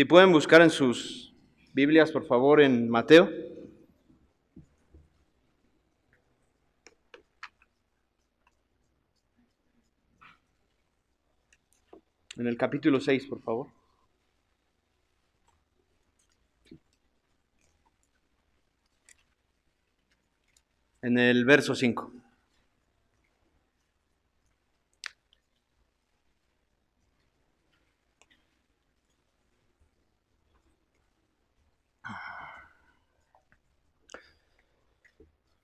Si pueden buscar en sus Biblias, por favor, en Mateo. En el capítulo 6, por favor. En el verso 5.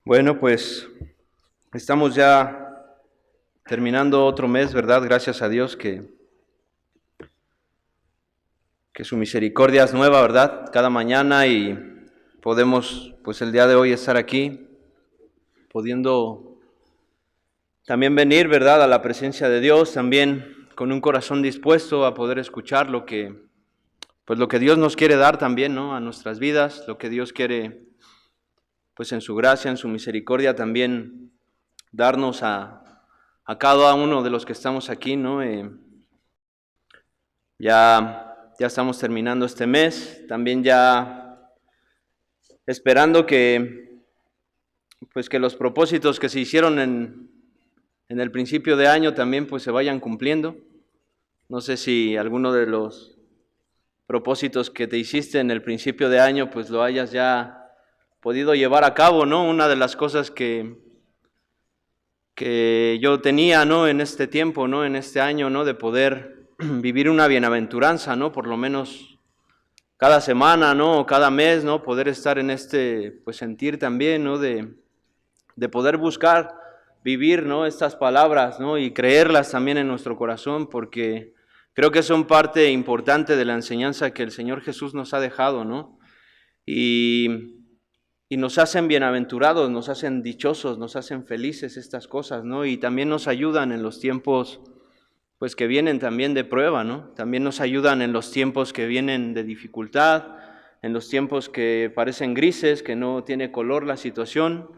Bueno, pues estamos ya terminando otro mes, ¿verdad? Gracias a Dios que su misericordia es nueva, ¿verdad? Cada mañana y podemos, pues el día de hoy estar aquí, pudiendo también venir, ¿verdad? A la presencia de Dios, también con un corazón dispuesto a poder escuchar lo que Dios nos quiere dar también, ¿no? A nuestras vidas, lo que Dios quiere, pues en su gracia, en su misericordia también darnos a cada uno de los que estamos aquí, ¿no? Ya estamos terminando este mes, también ya esperando que los propósitos que se hicieron en el principio de año también pues se vayan cumpliendo. No sé si alguno de los propósitos que te hiciste en el principio de año pues lo hayas ya podido llevar a cabo, ¿no? Una de las cosas que yo tenía, ¿no? En este tiempo, ¿no? En este año, ¿no? De poder vivir una bienaventuranza, ¿no? Por lo menos cada semana, ¿no? O cada mes, ¿no? Poder estar en este, pues sentir también, ¿no? De poder buscar vivir, ¿no? Estas palabras, ¿no? Y creerlas también en nuestro corazón, porque creo que son parte importante de la enseñanza que el Señor Jesús nos ha dejado, ¿no? Y nos hacen bienaventurados, nos hacen dichosos, nos hacen felices estas cosas, ¿no? Y también nos ayudan en los tiempos, pues que vienen también de prueba, ¿no? También nos ayudan en los tiempos que vienen de dificultad, en los tiempos que parecen grises, que no tiene color la situación.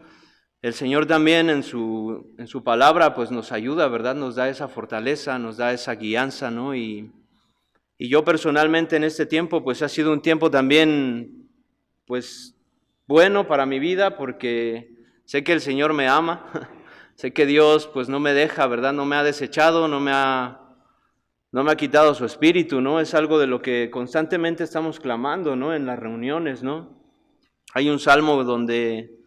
El Señor también en su palabra, pues nos ayuda, ¿verdad? Nos da esa fortaleza, nos da esa guianza, ¿no? Y yo personalmente en este tiempo, pues ha sido un tiempo también, pues bueno para mi vida, porque sé que el Señor me ama, sé que Dios pues no me deja, ¿verdad? No me ha desechado, no me ha quitado su espíritu, ¿no? Es algo de lo que constantemente estamos clamando, ¿no? En las reuniones, ¿no? Hay un salmo donde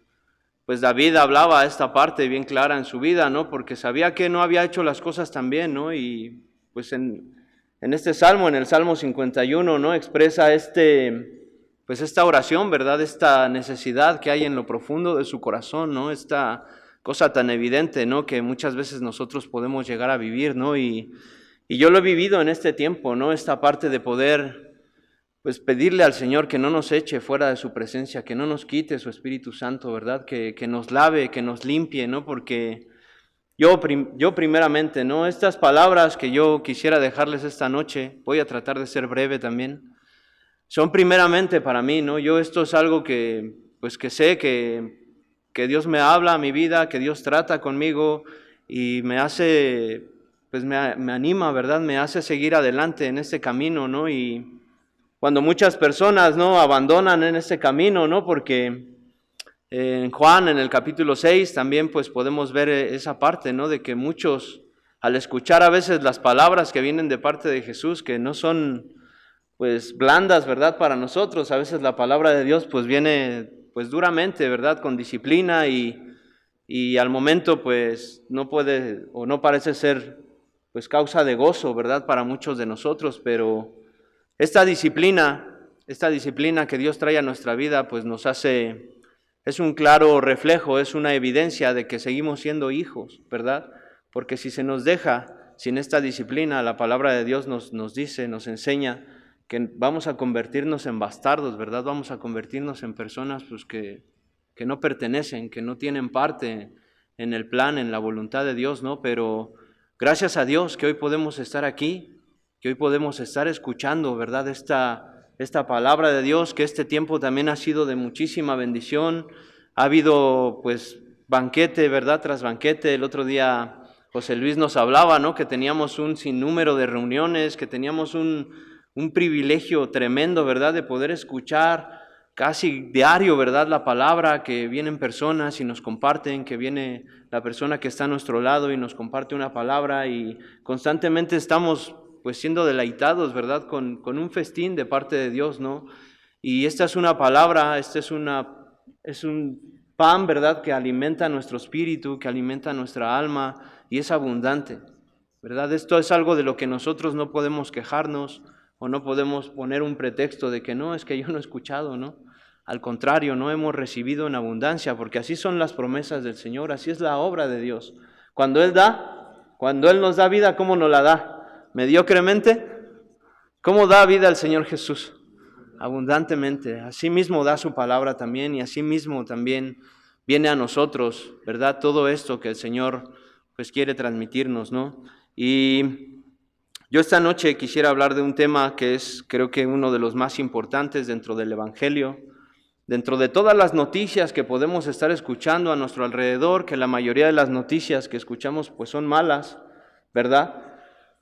pues David hablaba esta parte bien clara en su vida, ¿no? Porque sabía que no había hecho las cosas tan bien, ¿no? Y pues en este salmo, en el Salmo 51, ¿no? Expresa esta oración, ¿verdad? Esta necesidad que hay en lo profundo de su corazón, ¿no? Esta cosa tan evidente, ¿no? Que muchas veces nosotros podemos llegar a vivir, ¿no? Y yo lo he vivido en este tiempo, ¿no? Esta parte de poder, pues pedirle al Señor que no nos eche fuera de su presencia, que no nos quite su Espíritu Santo, ¿verdad? Que nos lave, que nos limpie, ¿no? Porque yo primeramente, ¿no? Estas palabras que yo quisiera dejarles esta noche, voy a tratar de ser breve también, son primeramente para mí, ¿no? Yo esto es algo que, pues que sé que Dios me habla a mi vida, que Dios trata conmigo y me hace, pues me anima, ¿verdad? Me hace seguir adelante en este camino, ¿no? Y cuando muchas personas, ¿no? Abandonan en este camino, ¿no? Porque en Juan, en el capítulo 6, también pues podemos ver esa parte, ¿no? De que muchos, al escuchar a veces las palabras que vienen de parte de Jesús, que no son pues blandas, ¿verdad? Para nosotros, a veces la palabra de Dios pues viene pues duramente, ¿verdad? Con disciplina y al momento pues no puede o no parece ser pues causa de gozo, ¿verdad? Para muchos de nosotros, pero esta disciplina que Dios trae a nuestra vida pues nos hace, es un claro reflejo, es una evidencia de que seguimos siendo hijos, ¿verdad? Porque si se nos deja sin esta disciplina, la palabra de Dios nos dice, nos enseña que vamos a convertirnos en bastardos, ¿verdad? Vamos a convertirnos en personas pues, que no pertenecen, que no tienen parte en el plan, en la voluntad de Dios, ¿no? Pero gracias a Dios que hoy podemos estar aquí, que hoy podemos estar escuchando, ¿verdad? Esta palabra de Dios, que este tiempo también ha sido de muchísima bendición. Ha habido pues banquete, ¿verdad? Tras banquete. El otro día José Luis nos hablaba, ¿no? Que teníamos un sinnúmero de reuniones, que teníamos un un privilegio tremendo, ¿verdad?, de poder escuchar casi diario, ¿verdad?, la palabra, que vienen personas y nos comparten, que viene la persona que está a nuestro lado y nos comparte una palabra, y constantemente estamos pues siendo deleitados, ¿verdad?, con un festín de parte de Dios, ¿no? Y esta es una palabra, es un pan, ¿verdad?, que alimenta nuestro espíritu, que alimenta nuestra alma, y es abundante, ¿verdad? Esto es algo de lo que nosotros no podemos quejarnos, o no podemos poner un pretexto de que no, es que yo no he escuchado, ¿no? Al contrario, no hemos recibido en abundancia, porque así son las promesas del Señor, así es la obra de Dios. Cuando Él nos da vida, ¿cómo nos la da? ¿Mediocremente? ¿Cómo da vida el Señor Jesús? Abundantemente. Así mismo da su palabra también, y así mismo también viene a nosotros, ¿verdad? Todo esto que el Señor pues quiere transmitirnos, ¿no? Y yo esta noche quisiera hablar de un tema que es, creo que uno de los más importantes dentro del Evangelio, dentro de todas las noticias que podemos estar escuchando a nuestro alrededor, que la mayoría de las noticias que escuchamos pues son malas, ¿verdad?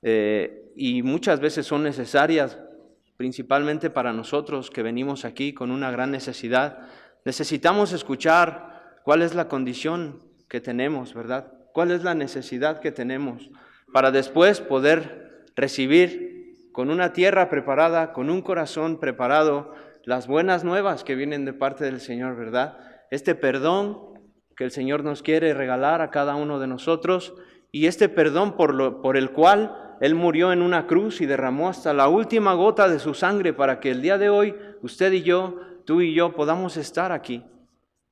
Y muchas veces son necesarias, principalmente para nosotros que venimos aquí con una gran necesidad. Necesitamos escuchar cuál es la condición que tenemos, ¿verdad? ¿Cuál es la necesidad que tenemos para después poder recibir con una tierra preparada, con un corazón preparado, las buenas nuevas que vienen de parte del Señor, ¿verdad? Este perdón que el Señor nos quiere regalar a cada uno de nosotros, y este perdón por el cual Él murió en una cruz y derramó hasta la última gota de su sangre para que el día de hoy usted y yo, tú y yo, podamos estar aquí.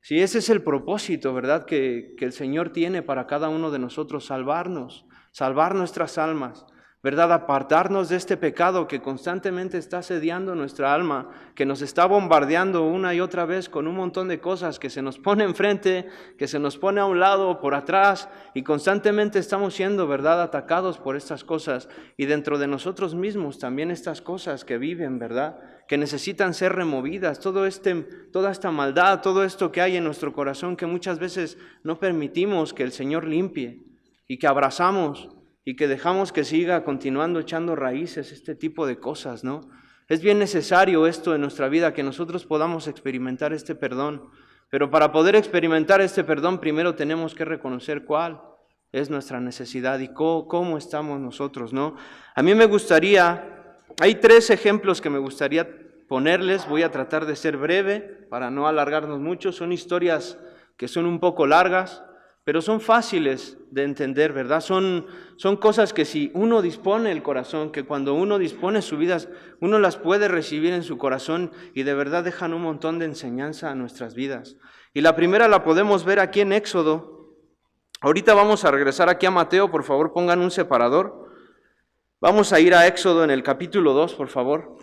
Sí, ese es el propósito, ¿verdad?, que el Señor tiene para cada uno de nosotros: salvarnos, salvar nuestras almas, ¿verdad?, apartarnos de este pecado que constantemente está asediando nuestra alma, que nos está bombardeando una y otra vez con un montón de cosas que se nos pone enfrente, que se nos pone a un lado, por atrás, y constantemente estamos siendo, ¿verdad?, atacados por estas cosas, y dentro de nosotros mismos también estas cosas que viven, ¿verdad?, que necesitan ser removidas, toda esta maldad, todo esto que hay en nuestro corazón que muchas veces no permitimos que el Señor limpie, y que abrazamos y que dejamos que siga continuando echando raíces, este tipo de cosas, ¿no? Es bien necesario esto en nuestra vida, que nosotros podamos experimentar este perdón, pero para poder experimentar este perdón primero tenemos que reconocer cuál es nuestra necesidad y cómo estamos nosotros, ¿no? A mí me gustaría, hay 3 ejemplos que me gustaría ponerles. Voy a tratar de ser breve para no alargarnos mucho. Son historias que son un poco largas, pero son fáciles de entender, ¿verdad? Son cosas que si uno dispone el corazón, que cuando uno dispone su vida, uno las puede recibir en su corazón, y de verdad dejan un montón de enseñanza a nuestras vidas. Y la primera la podemos ver aquí en Éxodo. Ahorita vamos a regresar aquí a Mateo, por favor pongan un separador. Vamos a ir a Éxodo en el capítulo 2, por favor.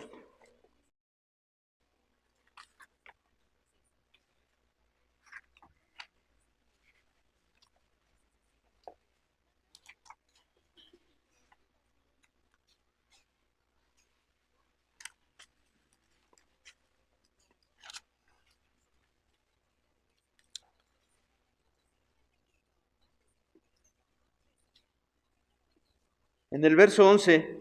En el verso 11,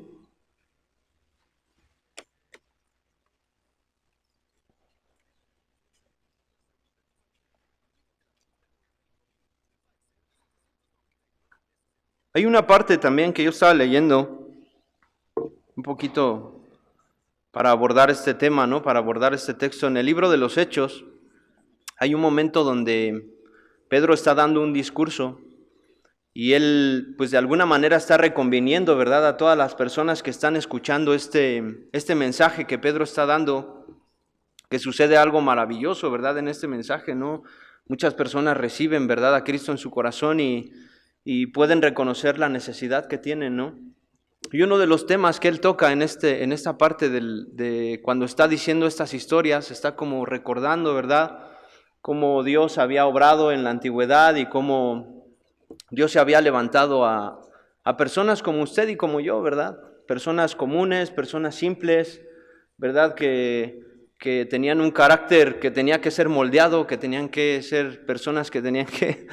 hay una parte también que yo estaba leyendo un poquito para abordar este tema, ¿no? Para abordar este texto. En el libro de los Hechos hay un momento donde Pedro está dando un discurso, y él, pues de alguna manera está reconviniendo, ¿verdad?, a todas las personas que están escuchando este mensaje que Pedro está dando, que sucede algo maravilloso, ¿verdad?, en este mensaje, ¿no? Muchas personas reciben, ¿verdad?, a Cristo en su corazón y pueden reconocer la necesidad que tienen, ¿no? Y uno de los temas que él toca en esta parte de cuando está diciendo estas historias, está como recordando, ¿verdad?, cómo Dios había obrado en la antigüedad y cómo Dios se había levantado a personas como usted y como yo, ¿verdad? Personas comunes, personas simples, ¿verdad? Que tenían un carácter que tenía que ser moldeado, que tenían que ser personas que tenían que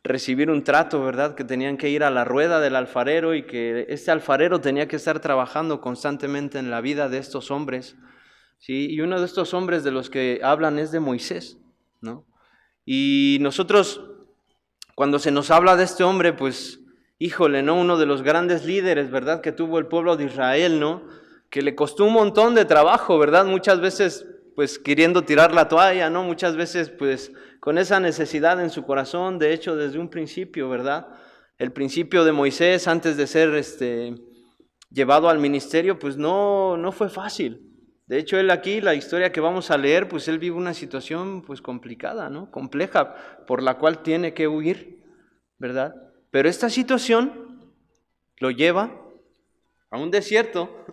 recibir un trato, ¿verdad? Que tenían que ir a la rueda del alfarero y que este alfarero tenía que estar trabajando constantemente en la vida de estos hombres, ¿sí? Y uno de estos hombres de los que hablan es de Moisés, ¿no? Y nosotros, cuando se nos habla de este hombre, pues, híjole, ¿no? Uno de los grandes líderes, ¿verdad? Que tuvo el pueblo de Israel, ¿no? Que le costó un montón de trabajo, ¿verdad? Muchas veces, pues, queriendo tirar la toalla, ¿no? Muchas veces, pues, con esa necesidad en su corazón, de hecho, desde un principio, ¿verdad? El principio de Moisés, antes de ser, llevado al ministerio, pues, no fue fácil. De hecho, él aquí, la historia que vamos a leer, pues, él vive una situación, pues, complicada, ¿no? Compleja, por la cual tiene que huir, ¿verdad? Pero esta situación lo lleva a un desierto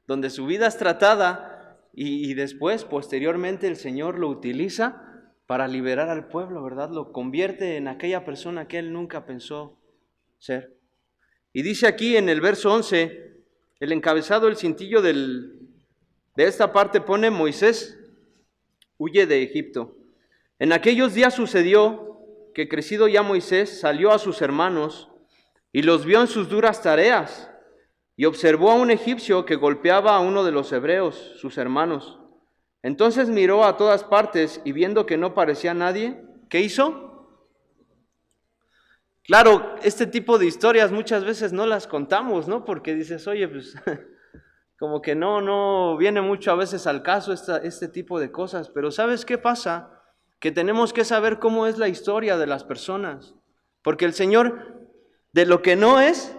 donde su vida es tratada y después, posteriormente, el Señor lo utiliza para liberar al pueblo, ¿verdad? Lo convierte en aquella persona que él nunca pensó ser. Y dice aquí en el verso 11, el encabezado, el cintillo de esta parte pone: Moisés huye de Egipto. En aquellos días sucedió que, crecido ya Moisés, salió a sus hermanos y los vio en sus duras tareas, y observó a un egipcio que golpeaba a uno de los hebreos, sus hermanos. Entonces miró a todas partes y, viendo que no parecía nadie, ¿qué hizo? Claro, este tipo de historias muchas veces no las contamos, ¿no? Porque dices, oye, pues como que no viene mucho a veces al caso este tipo de cosas. Pero ¿sabes qué pasa? Que tenemos que saber cómo es la historia de las personas. Porque el Señor, de lo que no es,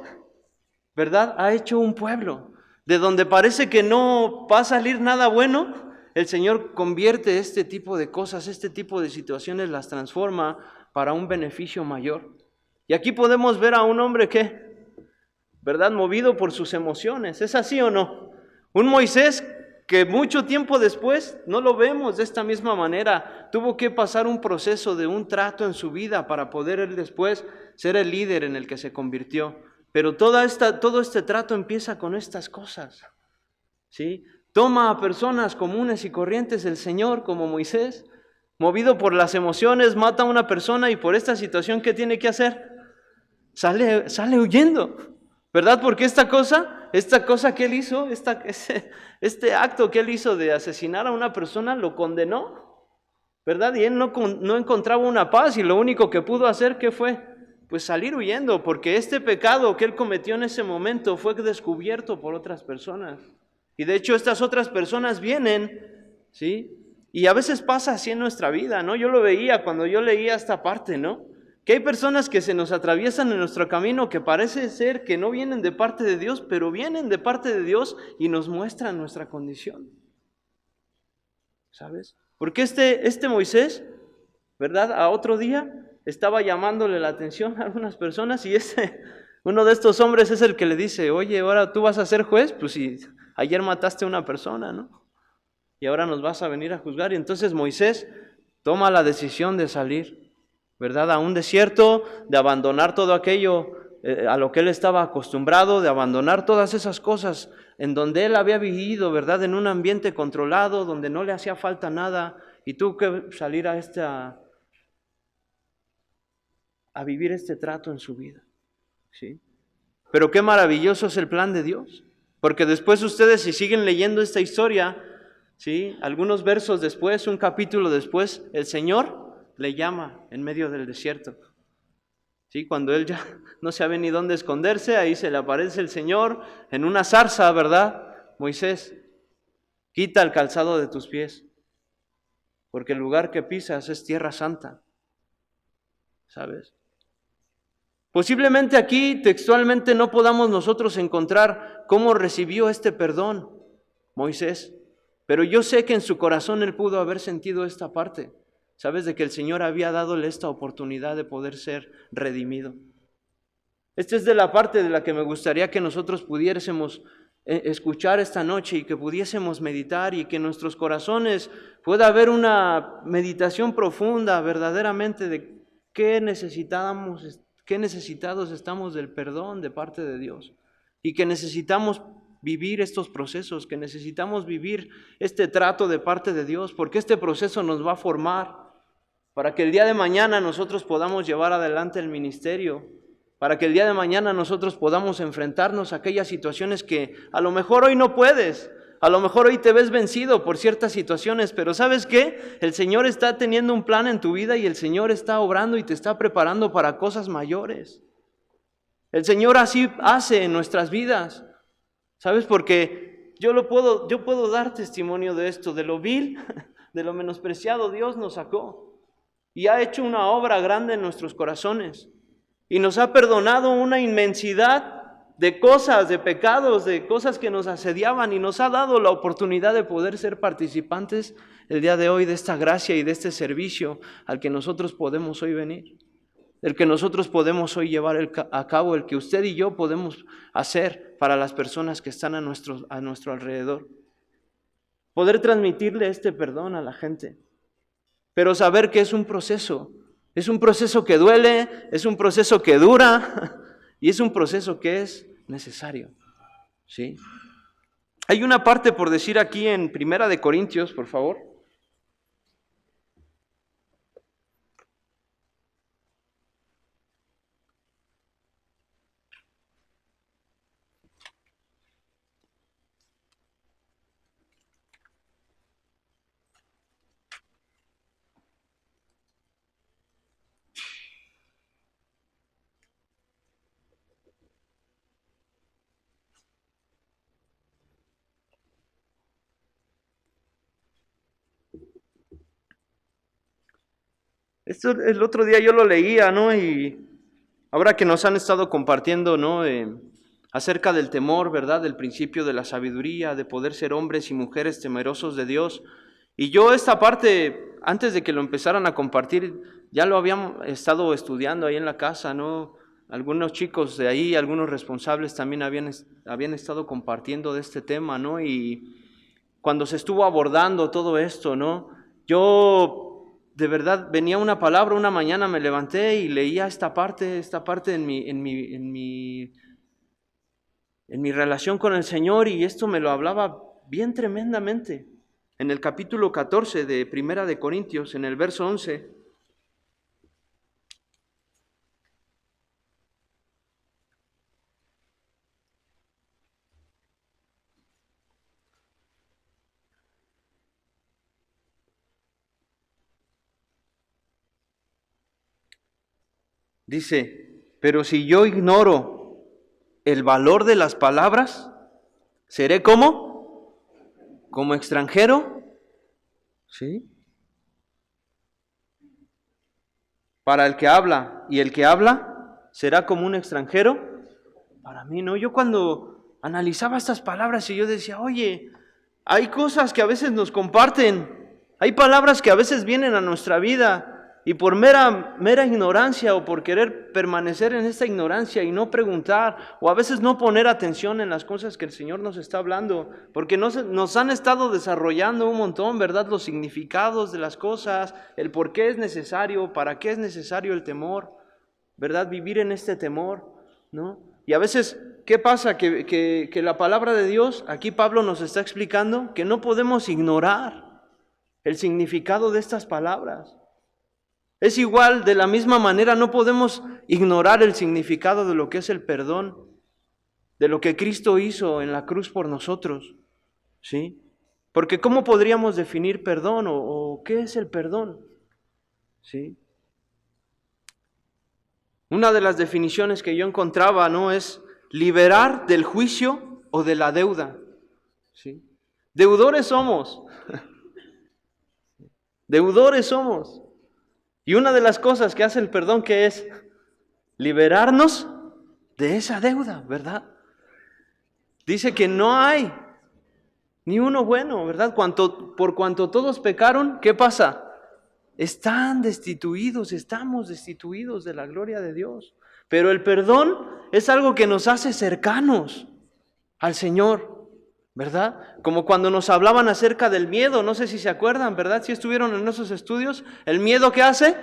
¿verdad?, ha hecho un pueblo. De donde parece que no va a salir nada bueno, el Señor convierte este tipo de cosas, este tipo de situaciones, las transforma para un beneficio mayor. Y aquí podemos ver a un hombre que, ¿verdad?, movido por sus emociones. ¿Es así o no? Un Moisés que mucho tiempo después, no lo vemos de esta misma manera, tuvo que pasar un proceso de un trato en su vida para poder él después ser el líder en el que se convirtió. Pero todo este trato empieza con estas cosas, ¿sí? Toma a personas comunes y corrientes el Señor, como Moisés, movido por las emociones, mata a una persona y por esta situación, ¿qué tiene que hacer? Sale huyendo, ¿verdad? Porque esta cosa que él hizo, este acto que él hizo de asesinar a una persona, lo condenó, ¿verdad? Y él no encontraba una paz, y lo único que pudo hacer, ¿qué fue? Pues salir huyendo, porque este pecado que él cometió en ese momento fue descubierto por otras personas. Y de hecho estas otras personas vienen, ¿sí? Y a veces pasa así en nuestra vida, ¿no? Yo lo veía cuando yo leía esta parte, ¿no? Que hay personas que se nos atraviesan en nuestro camino que parece ser que no vienen de parte de Dios, pero vienen de parte de Dios y nos muestran nuestra condición, ¿sabes? Porque este Moisés, ¿verdad?, a otro día estaba llamándole la atención a algunas personas, y uno de estos hombres es el que le dice: oye, ahora tú vas a ser juez, pues si ayer mataste a una persona, ¿no? Y ahora nos vas a venir a juzgar. Y entonces Moisés toma la decisión de salir, ¿verdad?, a un desierto, de abandonar todo aquello a lo que él estaba acostumbrado, de abandonar todas esas cosas en donde él había vivido, ¿verdad?, en un ambiente controlado, donde no le hacía falta nada, y tuvo que salir a vivir este trato en su vida, ¿sí? Pero qué maravilloso es el plan de Dios, porque después ustedes, si siguen leyendo esta historia, ¿sí?, algunos versos después, un capítulo después, el Señor le llama en medio del desierto, ¿sí? Cuando él ya no sabe ni dónde esconderse, ahí se le aparece el Señor en una zarza, ¿verdad? Moisés, quita el calzado de tus pies, porque el lugar que pisas es tierra santa, ¿sabes? Posiblemente aquí textualmente no podamos nosotros encontrar cómo recibió este perdón Moisés, pero yo sé que en su corazón él pudo haber sentido esta parte, ¿sabes?, de que el Señor había dadole esta oportunidad de poder ser redimido. Esta es de la parte de la que me gustaría que nosotros pudiésemos escuchar esta noche, y que pudiésemos meditar, y que en nuestros corazones pueda haber una meditación profunda verdaderamente de qué necesitados estamos del perdón de parte de Dios, y que necesitamos vivir estos procesos, que necesitamos vivir este trato de parte de Dios, porque este proceso nos va a formar, para que el día de mañana nosotros podamos llevar adelante el ministerio, para que el día de mañana nosotros podamos enfrentarnos a aquellas situaciones que a lo mejor hoy no puedes, a lo mejor hoy te ves vencido por ciertas situaciones, pero ¿sabes qué? El Señor está teniendo un plan en tu vida y el Señor está obrando y te está preparando para cosas mayores. El Señor así hace en nuestras vidas, ¿sabes? Porque yo puedo dar testimonio de esto, de lo vil, de lo menospreciado Dios nos sacó y ha hecho una obra grande en nuestros corazones y nos ha perdonado una inmensidad de cosas, de pecados, de cosas que nos asediaban y nos ha dado la oportunidad de poder ser participantes el día de hoy de esta gracia y de este servicio al que nosotros podemos hoy venir. El que nosotros podemos hoy llevar a cabo, el que usted y yo podemos hacer para las personas que están a nuestro alrededor. Poder transmitirle este perdón a la gente, pero saber que es un proceso que duele, es un proceso que dura y es un proceso que es necesario, ¿sí? Hay una parte por decir aquí en Primera de Corintios, por favor. Esto el otro día yo lo leía, ¿no? Y ahora que nos han estado compartiendo, ¿no? Acerca del temor, ¿verdad? Del principio de la sabiduría, de poder ser hombres y mujeres temerosos de Dios. Y yo esta parte, antes de que lo empezaran a compartir, ya lo habíamos estado estudiando ahí en la casa, ¿no? Algunos chicos de ahí, algunos responsables también habían estado compartiendo de este tema, ¿no? Y cuando se estuvo abordando todo esto, ¿no? Yo de verdad venía una palabra, una mañana me levanté y leía esta parte en mi relación con el Señor, y esto me lo hablaba bien tremendamente. En el capítulo 14 de Primera de Corintios, en el verso 11, dice: pero si yo ignoro el valor de las palabras, ¿seré como? ¿Como extranjero? ¿Sí? Para el que habla, y el que habla será como un extranjero. Para mí no, yo cuando analizaba estas palabras y yo decía, oye, hay cosas que a veces nos comparten, hay palabras que a veces vienen a nuestra vida y por mera ignorancia o por querer permanecer en esta ignorancia y no preguntar o a veces no poner atención en las cosas que el Señor nos está hablando, porque nos han estado desarrollando un montón, ¿verdad? Los significados de las cosas, el por qué es necesario, para qué es necesario el temor, ¿verdad? Vivir en este temor, ¿no? Y a veces, ¿qué pasa? Que la palabra de Dios, aquí Pablo nos está explicando que no podemos ignorar el significado de estas palabras. Es igual, de la misma manera, no podemos ignorar el significado de lo que es el perdón, de lo que Cristo hizo en la cruz por nosotros, ¿sí? Porque ¿cómo podríamos definir perdón o qué es el perdón? ¿Sí? Una de las definiciones que yo encontraba, ¿no?, es liberar del juicio o de la deuda, ¿sí? Deudores somos, deudores somos. Y una de las cosas que hace el perdón, que es liberarnos de esa deuda, ¿verdad? Dice que no hay ni uno bueno, ¿verdad? Por cuanto todos pecaron, ¿qué pasa? Estamos destituidos de la gloria de Dios. Pero el perdón es algo que nos hace cercanos al Señor, ¿verdad? Como cuando nos hablaban acerca del miedo, no sé si se acuerdan, ¿verdad? Si estuvieron en esos estudios, ¿el miedo qué hace?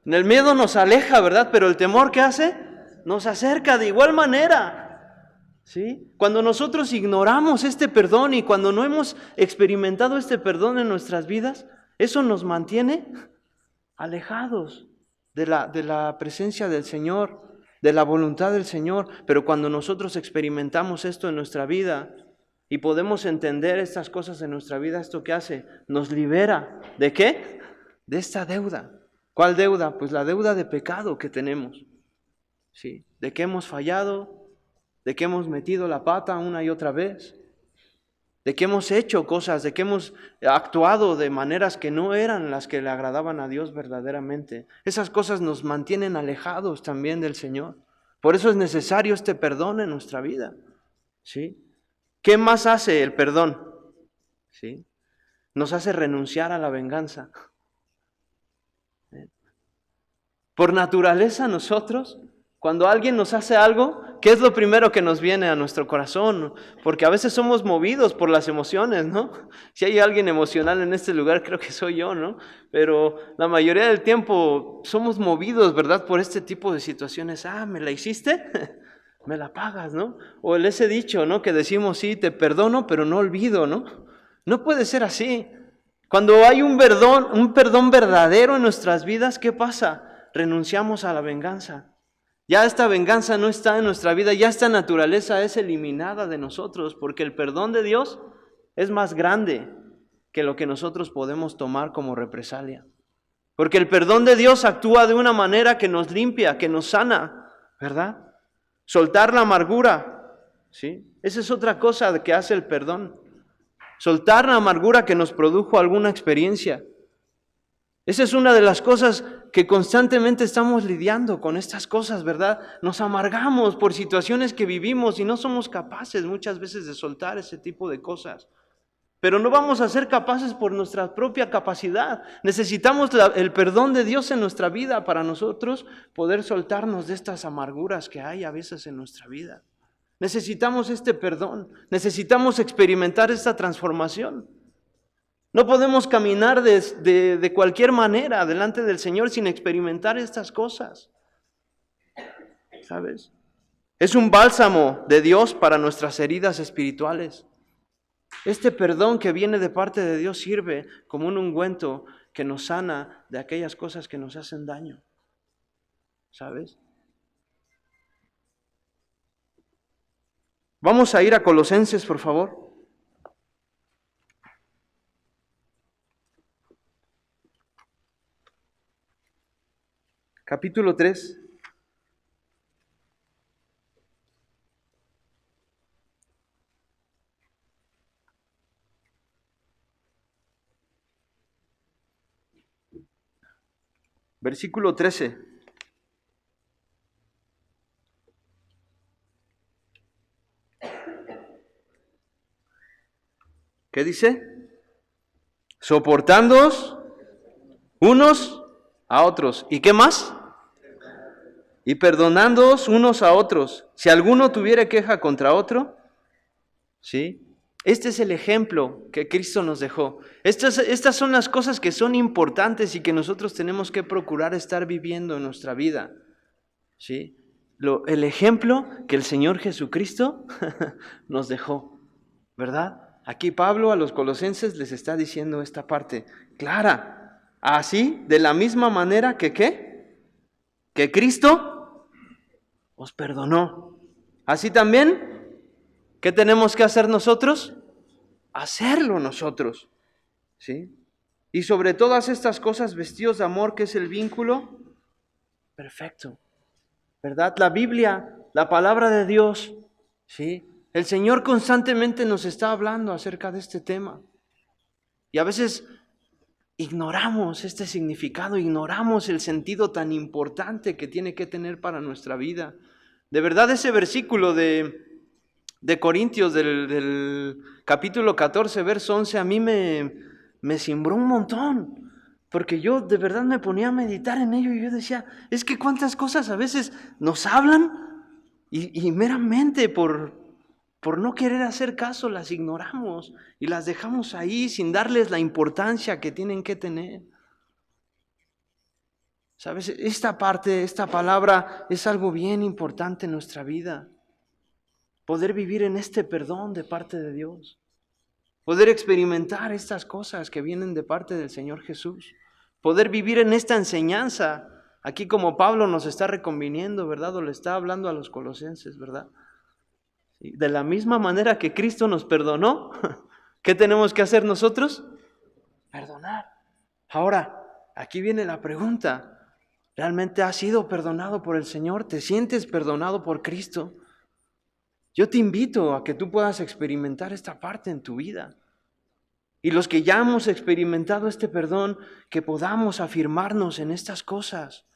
El miedo nos aleja, ¿verdad? Pero el temor ¿qué hace? Nos acerca de igual manera, ¿sí? Cuando nosotros ignoramos este perdón y cuando no hemos experimentado este perdón en nuestras vidas, eso nos mantiene alejados de la presencia del Señor, de la voluntad del Señor. Pero cuando nosotros experimentamos esto en nuestra vida y podemos entender estas cosas en nuestra vida, ¿esto qué hace? Nos libera. ¿De qué? De esta deuda. ¿Cuál deuda? Pues la deuda de pecado que tenemos. ¿Sí? De que hemos fallado, de que hemos metido la pata una y otra vez, de que hemos hecho cosas, de que hemos actuado de maneras que no eran las que le agradaban a Dios verdaderamente. Esas cosas nos mantienen alejados también del Señor. Por eso es necesario este perdón en nuestra vida. ¿Sí? ¿Qué más hace el perdón? ¿Sí? Nos hace renunciar a la venganza. Por naturaleza nosotros, cuando alguien nos hace algo, ¿qué es lo primero que nos viene a nuestro corazón? Porque a veces somos movidos por las emociones, ¿no? Si hay alguien emocional en este lugar, creo que soy yo, ¿no? Pero la mayoría del tiempo somos movidos, ¿verdad? Por este tipo de situaciones. Ah, ¿me la hiciste? Me la pagas, ¿no? O ese dicho, ¿no? Que decimos, sí, te perdono, pero no olvido, ¿no? No puede ser así. Cuando hay un perdón verdadero en nuestras vidas, ¿qué pasa? Renunciamos a la venganza. Ya esta venganza no está en nuestra vida, ya esta naturaleza es eliminada de nosotros, porque el perdón de Dios es más grande que lo que nosotros podemos tomar como represalia. Porque el perdón de Dios actúa de una manera que nos limpia, que nos sana, ¿verdad? Soltar la amargura, ¿sí? Esa es otra cosa que hace el perdón. Soltar la amargura que nos produjo alguna experiencia. Esa es una de las cosas que constantemente estamos lidiando con estas cosas, ¿verdad? Nos amargamos por situaciones que vivimos y no somos capaces muchas veces de soltar ese tipo de cosas. Pero no vamos a ser capaces por nuestra propia capacidad. Necesitamos el perdón de Dios en nuestra vida para nosotros poder soltarnos de estas amarguras que hay a veces en nuestra vida. Necesitamos este perdón, necesitamos experimentar esta transformación. No podemos caminar de cualquier manera delante del Señor sin experimentar estas cosas. ¿Sabes? Es un bálsamo de Dios para nuestras heridas espirituales. Este perdón que viene de parte de Dios sirve como un ungüento que nos sana de aquellas cosas que nos hacen daño. ¿Sabes? Vamos a ir a Colosenses, por favor. Capítulo 3. Versículo 13. ¿Qué dice? Soportándoos unos a otros. ¿Y qué más? Y perdonándoos unos a otros. Si alguno tuviera queja contra otro, ¿sí? Este es el ejemplo que Cristo nos dejó. Estas son las cosas que son importantes y que nosotros tenemos que procurar estar viviendo en nuestra vida. ¿Sí? El ejemplo que el Señor Jesucristo nos dejó, ¿verdad? Aquí Pablo a los colosenses les está diciendo esta parte clara. Así, de la misma manera que ¿qué? Que Cristo os perdonó. Así también, ¿qué tenemos que hacer nosotros? Hacerlo nosotros, ¿sí? Y sobre todas estas cosas, vestidos de amor, que es el vínculo perfecto, ¿verdad? La Biblia, la palabra de Dios, ¿sí? El Señor constantemente nos está hablando acerca de este tema. Y a veces ignoramos este significado, ignoramos el sentido tan importante que tiene que tener para nuestra vida. De verdad, ese versículo de Corintios del capítulo 14, verso 11, a mí me cimbró un montón. Porque yo de verdad me ponía a meditar en ello y yo decía, es que cuántas cosas a veces nos hablan y meramente por no querer hacer caso las ignoramos y las dejamos ahí sin darles la importancia que tienen que tener. ¿Sabes? Esta parte, esta palabra es algo bien importante en nuestra vida. Poder vivir en este perdón de parte de Dios. Poder experimentar estas cosas que vienen de parte del Señor Jesús. poder vivir en esta enseñanza. Aquí como Pablo nos está reconviniendo, ¿verdad? O le está hablando a los colosenses, ¿verdad? De la misma manera que Cristo nos perdonó, ¿qué tenemos que hacer nosotros? Perdonar. Ahora, aquí viene la pregunta. ¿Realmente has sido perdonado por el Señor? ¿Te sientes perdonado por Cristo? Yo te invito a que tú puedas experimentar esta parte en tu vida. Y los que ya hemos experimentado este perdón, que podamos afirmarnos en estas cosas.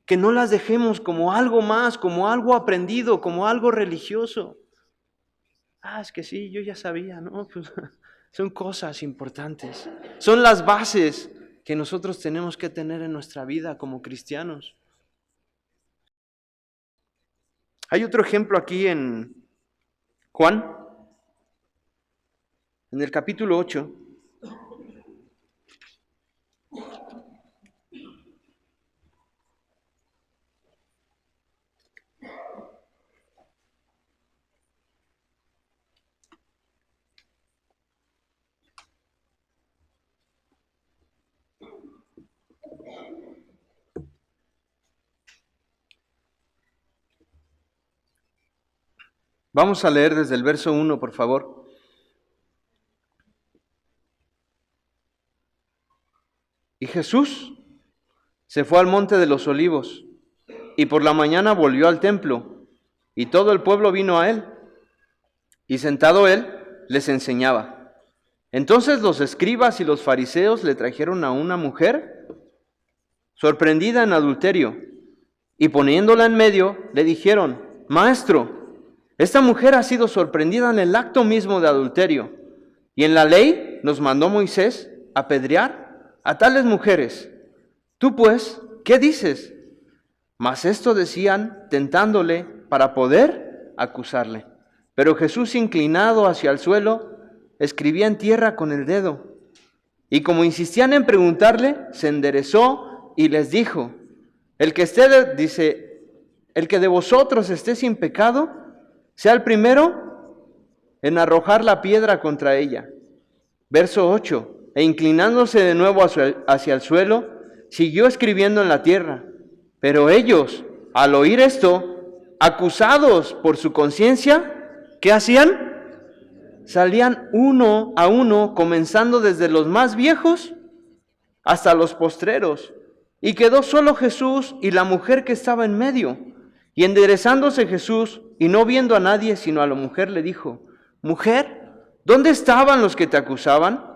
Que no las dejemos como algo más, como algo aprendido, como algo religioso. Es que sí, yo ya sabía, ¿no? Pues, son cosas importantes. Son las bases que nosotros tenemos que tener en nuestra vida como cristianos. Hay otro ejemplo aquí en Juan, en el capítulo 8. Vamos a leer desde el verso 1, por favor. Y Jesús se fue al monte de los olivos, y por la mañana volvió al templo, y todo el pueblo vino a él, y sentado él, les enseñaba. Entonces los escribas y los fariseos le trajeron a una mujer sorprendida en adulterio, y poniéndola en medio, le dijeron: Maestro, esta mujer ha sido sorprendida en el acto mismo de adulterio, y en la ley nos mandó Moisés apedrear a tales mujeres. Tú pues, ¿qué dices? Mas esto decían, tentándole para poder acusarle. Pero Jesús, inclinado hacia el suelo, escribía en tierra con el dedo. Y como insistían en preguntarle, se enderezó y les dijo: el que de vosotros esté sin pecado, sea el primero en arrojar la piedra contra ella. Verso 8. E inclinándose de nuevo hacia el suelo, siguió escribiendo en la tierra. Pero ellos, al oír esto, acusados por su conciencia, ¿qué hacían? Salían uno a uno, comenzando desde los más viejos hasta los postreros. Y quedó solo Jesús y la mujer que estaba en medio. Y enderezándose Jesús, y no viendo a nadie sino a la mujer, le dijo: Mujer, ¿dónde estaban los que te acusaban?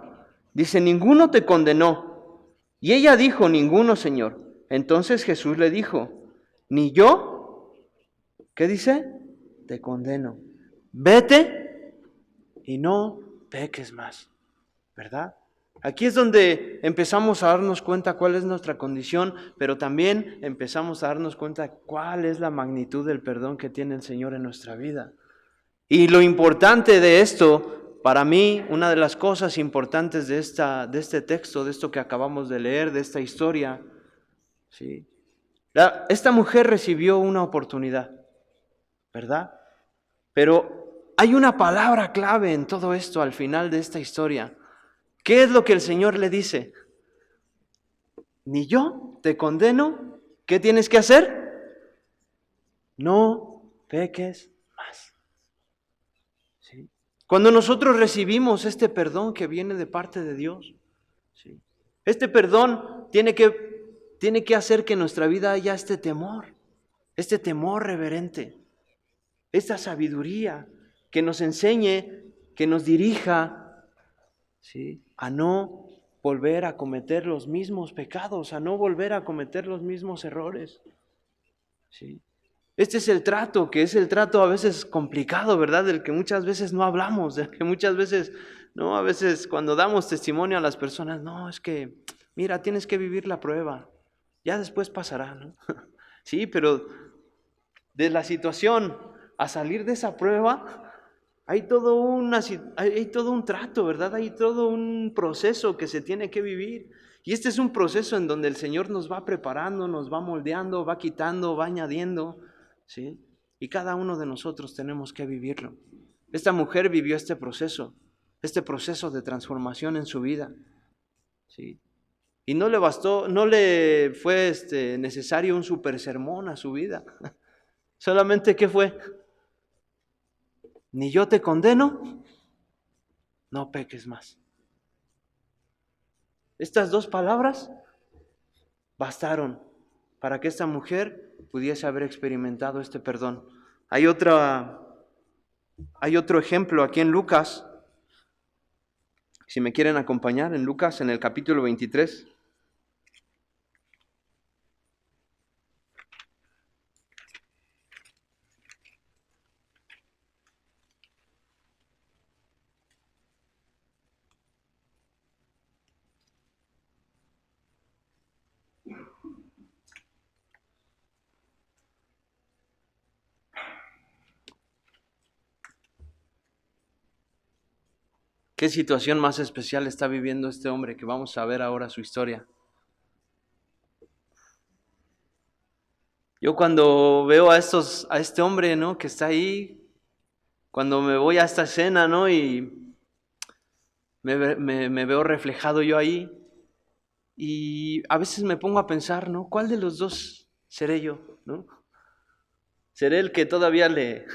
Dice: ninguno te condenó. Y ella dijo: ninguno, Señor. Entonces Jesús le dijo: ni yo, ¿qué dice? Te condeno. Vete y no peques más, ¿verdad? Aquí es donde empezamos a darnos cuenta cuál es nuestra condición, pero también empezamos a darnos cuenta cuál es la magnitud del perdón que tiene el Señor en nuestra vida. Y lo importante de esto, para mí, una de las cosas importantes de este texto, de esto que acabamos de leer, de esta historia, ¿sí? Esta mujer recibió una oportunidad, ¿verdad? Pero hay una palabra clave en todo esto al final de esta historia. ¿Qué es lo que el Señor le dice? Ni yo te condeno. ¿Qué tienes que hacer? No peques más. ¿Sí? Cuando nosotros recibimos este perdón que viene de parte de Dios, ¿sí? Este perdón tiene que hacer que en nuestra vida haya este temor reverente, esta sabiduría que nos enseñe, que nos dirija, ¿sí?, a no volver a cometer los mismos pecados, a no volver a cometer los mismos errores. ¿Sí? Este es el trato, que es el trato a veces complicado, ¿verdad? Del que muchas veces no hablamos, del que muchas veces, ¿no? A veces cuando damos testimonio a las personas, no, es que, mira, tienes que vivir la prueba, ya después pasará, ¿no? Sí, pero de la situación a salir de esa prueba, hay todo un trato, ¿verdad? Hay todo un proceso que se tiene que vivir. Y este es un proceso en donde el Señor nos va preparando, nos va moldeando, va quitando, va añadiendo, ¿sí? Y cada uno de nosotros tenemos que vivirlo. Esta mujer vivió este proceso de transformación en su vida, ¿sí? Y no le bastó, no le fue necesario un super sermón a su vida. Solamente, ¿qué fue? Ni yo te condeno, no peques más. Estas dos palabras bastaron para que esta mujer pudiese haber experimentado este perdón. Hay otro ejemplo aquí en Lucas, si me quieren acompañar, en Lucas, en el capítulo 23. ¿Qué situación más especial está viviendo este hombre que vamos a ver ahora su historia? Yo cuando veo a este hombre, ¿no?, que está ahí, cuando me voy a esta escena, ¿no?, y me veo reflejado yo ahí, y a veces me pongo a pensar, ¿no?, ¿cuál de los dos seré yo, ¿no? ¿Seré el que todavía le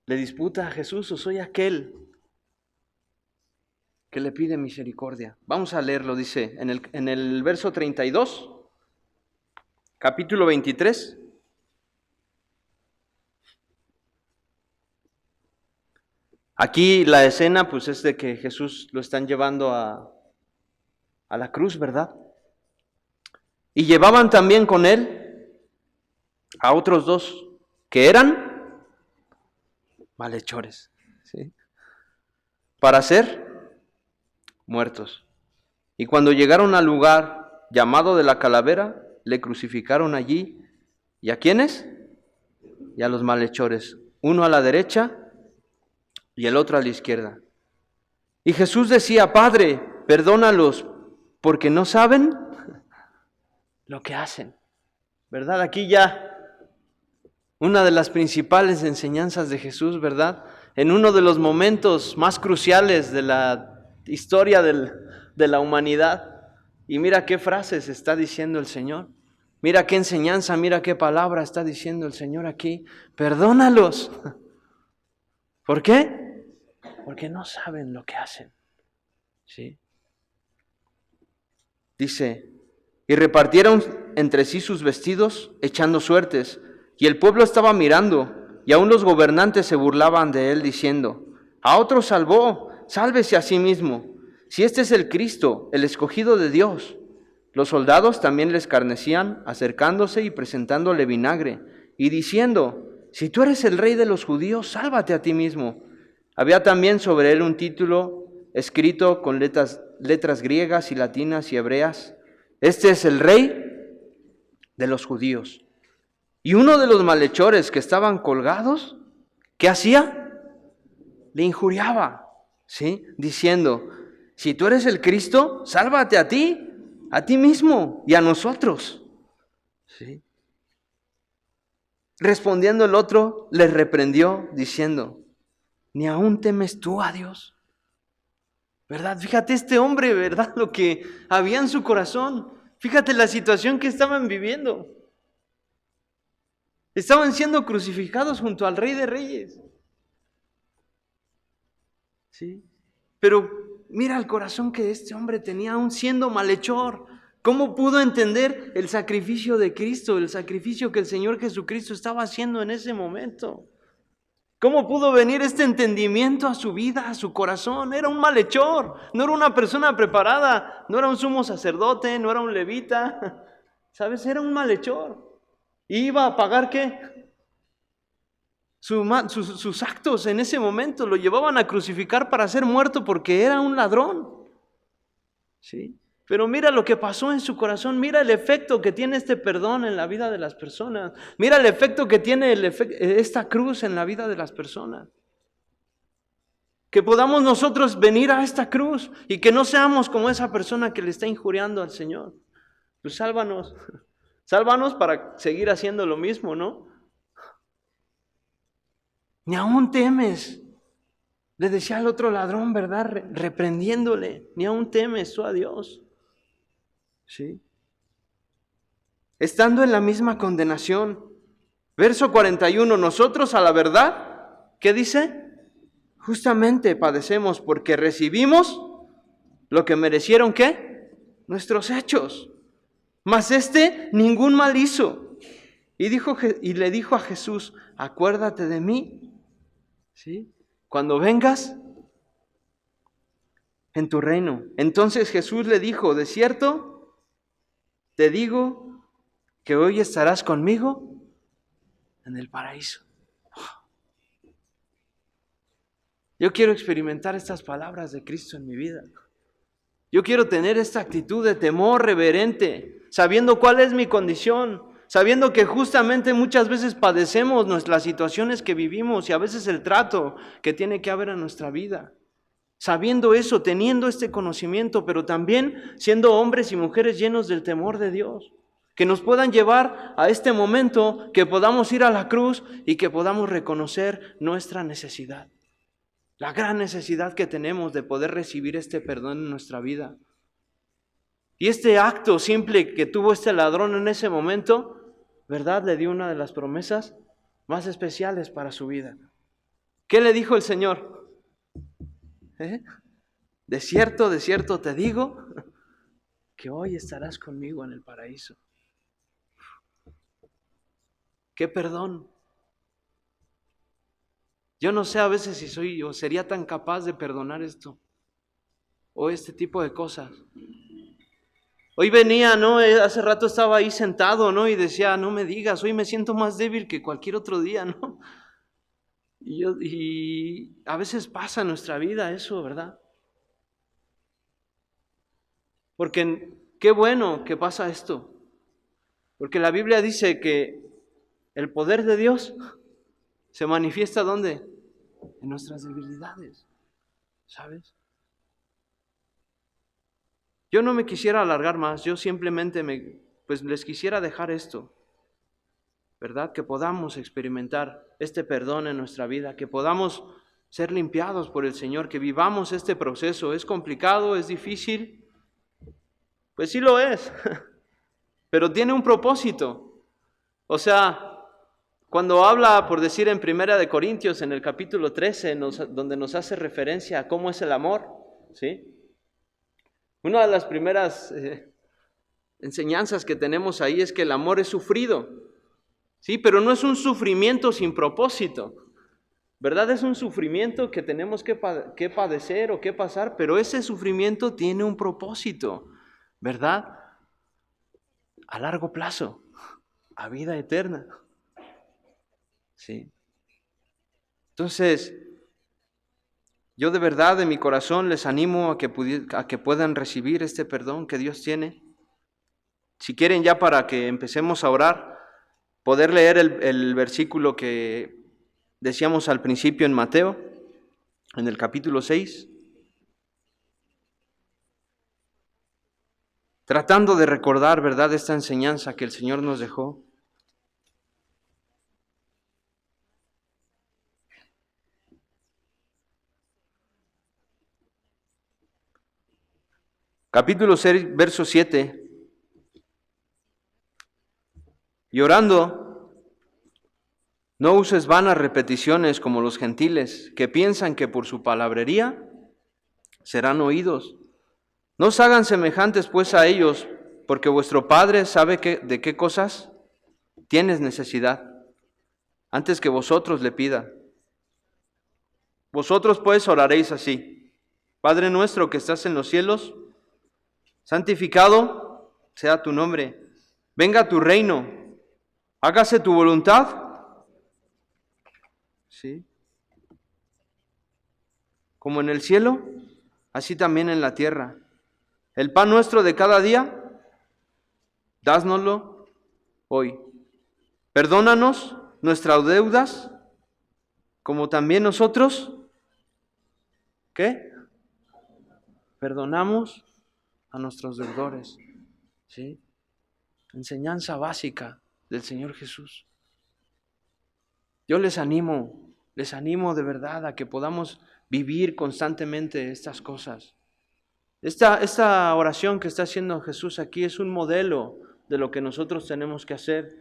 disputa a Jesús, o soy aquel que le pide misericordia? Vamos a leerlo, dice, en el verso 32, capítulo 23. Aquí la escena pues es de que Jesús lo están llevando a la cruz, ¿verdad? Y llevaban también con él a otros dos que eran malhechores, ¿sí?, para ser muertos. Y cuando llegaron al lugar llamado de la calavera, le crucificaron allí. ¿Y a quiénes? Y a los malhechores, uno a la derecha y el otro a la izquierda. Y Jesús decía: Padre, perdónalos, porque no saben lo que hacen. ¿Verdad? Aquí ya una de las principales enseñanzas de Jesús, ¿verdad? En uno de los momentos más cruciales de la historia de la humanidad. Y mira qué frases está diciendo el Señor. Mira qué enseñanza, mira qué palabra está diciendo el Señor aquí. Perdónalos. ¿Por qué? Porque no saben lo que hacen. ¿Sí? Dice: y repartieron entre sí sus vestidos, echando suertes. Y el pueblo estaba mirando, y aún los gobernantes se burlaban de él, diciendo: a otro salvó, sálvese a sí mismo, si este es el Cristo, el escogido de Dios. Los soldados también le escarnecían, acercándose y presentándole vinagre, y diciendo: si tú eres el rey de los judíos, sálvate a ti mismo. Había también sobre él un título escrito con letras griegas y latinas y hebreas: este es el rey de los judíos. Y uno de los malhechores que estaban colgados, ¿qué hacía? Le injuriaba, ¿sí?, diciendo: si tú eres el Cristo, sálvate a ti mismo y a nosotros, ¿sí? Respondiendo el otro, les reprendió diciendo: ¿ni aún temes tú a Dios? ¿Verdad? Fíjate este hombre, ¿verdad?, lo que había en su corazón. Fíjate la situación que estaban viviendo. Estaban siendo crucificados junto al Rey de Reyes. ¿Sí? Pero mira el corazón que este hombre tenía aún siendo malhechor. ¿Cómo pudo entender el sacrificio de Cristo, el sacrificio que el Señor Jesucristo estaba haciendo en ese momento? ¿Cómo pudo venir este entendimiento a su vida, a su corazón? Era un malhechor, no era una persona preparada, no era un sumo sacerdote, no era un levita, ¿sabes? Era un malhechor. ¿Iba a pagar qué? Sus actos en ese momento lo llevaban a crucificar para ser muerto porque era un ladrón. ¿Sí? Pero mira lo que pasó en su corazón, mira el efecto que tiene este perdón en la vida de las personas, mira el efecto que tiene esta cruz en la vida de las personas. Que podamos nosotros venir a esta cruz y que no seamos como esa persona que le está injuriando al Señor. Pues sálvanos para seguir haciendo lo mismo, ¿no? Ni aún temes, Le decía al otro ladrón, ¿verdad? Reprendiéndole, ni aún temes tú a Dios. ¿Sí? Estando en la misma condenación. Verso 41, nosotros a la verdad, ¿qué dice? Justamente padecemos porque recibimos lo que merecieron, ¿qué? Nuestros hechos. Mas ningún mal hizo. Y le dijo a Jesús, acuérdate de mí, ¿sí? Cuando vengas en tu reino. Entonces Jesús le dijo, de cierto, te digo que hoy estarás conmigo en el paraíso. Yo quiero experimentar estas palabras de Cristo en mi vida. Yo quiero tener esta actitud de temor reverente, sabiendo cuál es mi condición, sabiendo que justamente muchas veces padecemos las situaciones que vivimos y a veces el trato que tiene que haber en nuestra vida. Sabiendo eso, teniendo este conocimiento, pero también siendo hombres y mujeres llenos del temor de Dios, que nos puedan llevar a este momento, que podamos ir a la cruz y que podamos reconocer nuestra necesidad. La gran necesidad que tenemos de poder recibir este perdón en nuestra vida. Y este acto simple que tuvo este ladrón en ese momento, ¿verdad? Le dio una de las promesas más especiales para su vida. ¿Qué le dijo el Señor? De cierto te digo que hoy estarás conmigo en el paraíso. ¡Qué perdón! Yo no sé a veces si soy o sería tan capaz de perdonar esto o este tipo de cosas. Hoy venía, ¿no? Hace rato estaba ahí sentado, ¿no? Y decía, no me digas, hoy me siento más débil que cualquier otro día, ¿no? Y a veces pasa en nuestra vida eso, ¿verdad? Porque qué bueno que pasa esto. Porque la Biblia dice que el poder de Dios se manifiesta ¿dónde? En nuestras debilidades, ¿sabes? Yo no me quisiera alargar más, yo simplemente pues les quisiera dejar esto, ¿verdad? Que podamos experimentar este perdón en nuestra vida, que podamos ser limpiados por el Señor, que vivamos este proceso. ¿Es complicado? ¿Es difícil? Pues sí lo es, pero tiene un propósito. O sea, cuando habla, por decir en Primera de Corintios, en el capítulo 13, donde nos hace referencia a cómo es el amor, ¿sí? Una de las primeras enseñanzas que tenemos ahí es que el amor es sufrido, ¿sí? Pero no es un sufrimiento sin propósito, ¿verdad? Es un sufrimiento que tenemos que padecer o que pasar, pero ese sufrimiento tiene un propósito, ¿verdad? A largo plazo, a vida eterna, ¿sí? Entonces, yo de verdad, de mi corazón, les animo a que puedan recibir este perdón que Dios tiene. Si quieren, ya para que empecemos a orar, poder leer el versículo que decíamos al principio en Mateo, en el capítulo 6, tratando de recordar, ¿verdad?, esta enseñanza que el Señor nos dejó. Capítulo 6, verso 7. Y orando, no uses vanas repeticiones como los gentiles, que piensan que por su palabrería serán oídos. No os hagan semejantes pues a ellos, porque vuestro Padre sabe de qué cosas tienes necesidad, antes que vosotros le pida. Vosotros pues oraréis así: Padre nuestro que estás en los cielos, santificado sea tu nombre. Venga tu reino. Hágase tu voluntad. ¿Sí? Como en el cielo, así también en la tierra. El pan nuestro de cada día, dásnoslo hoy. Perdónanos nuestras deudas, como también nosotros, ¿qué? Perdonamos a nuestros deudores. ¿Sí? Enseñanza básica del Señor Jesús. Yo les animo de verdad a que podamos vivir constantemente estas cosas. Esta oración que está haciendo Jesús aquí es un modelo de lo que nosotros tenemos que hacer.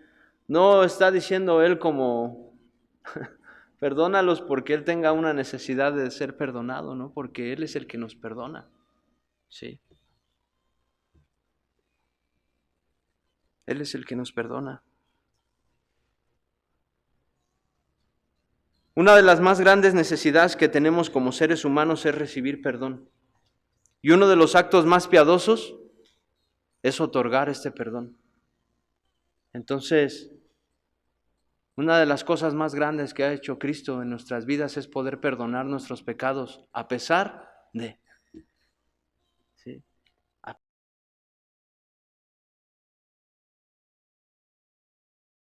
No está diciendo Él como, perdónalos porque Él tenga una necesidad de ser perdonado, ¿no? Porque Él es el que nos perdona. Sí. Él es el que nos perdona. Una de las más grandes necesidades que tenemos como seres humanos es recibir perdón. Y uno de los actos más piadosos es otorgar este perdón. Entonces, una de las cosas más grandes que ha hecho Cristo en nuestras vidas es poder perdonar nuestros pecados a pesar de.